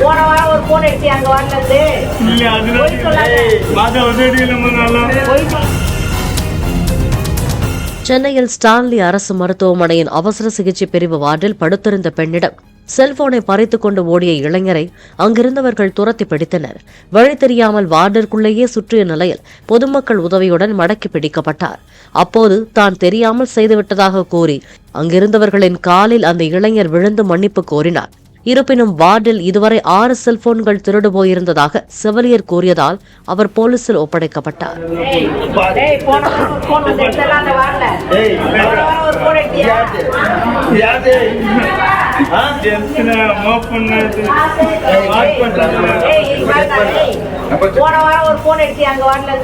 போன வாரம் ஒரு போன் எடுத்து அங்க வரலது சென்னையில் ஸ்டான்லி அரசு மருத்துவமனையின் அவசர சிகிச்சை பிரிவு வார்டில் படுத்திருந்த பெண்ணிடம் செல்போனை பறித்துக் கொண்டு ஓடிய இளைஞரை அங்கிருந்தவர்கள் துரத்தி பிடித்தனர். வழி தெரியாமல் வார்டிற்குள்ளேயே சுற்றிய நிலையில் பொதுமக்கள் உதவியுடன் மடக்கி பிடிக்கப்பட்டார். அப்போது தான் தெரியாமல் செய்துவிட்டதாக கூறி அங்கிருந்தவர்களின் காலில் அந்த இளைஞர் விழுந்து மன்னிப்பு கோரினார். இருப்பினும் வார்டில் இதுவரை 6 செல்போன்கள் திருடு போயிருந்ததாக செவிலியர் கூறியதால் அவர் போலீசில் ஒப்படைக்கப்பட்டார். போன வாரம் ஒரு போன் எடுத்து அங்க வரலது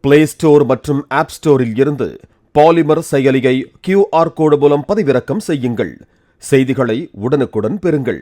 பிளே ஸ்டோர் மற்றும் ஆப் ஸ்டோரில் இருந்து பாலிமர் செயலியை QR கோடு மூலம் பதிவிறக்கம் செய்யுங்கள். செய்திகளை உடனுக்குடன் பெறுங்கள்.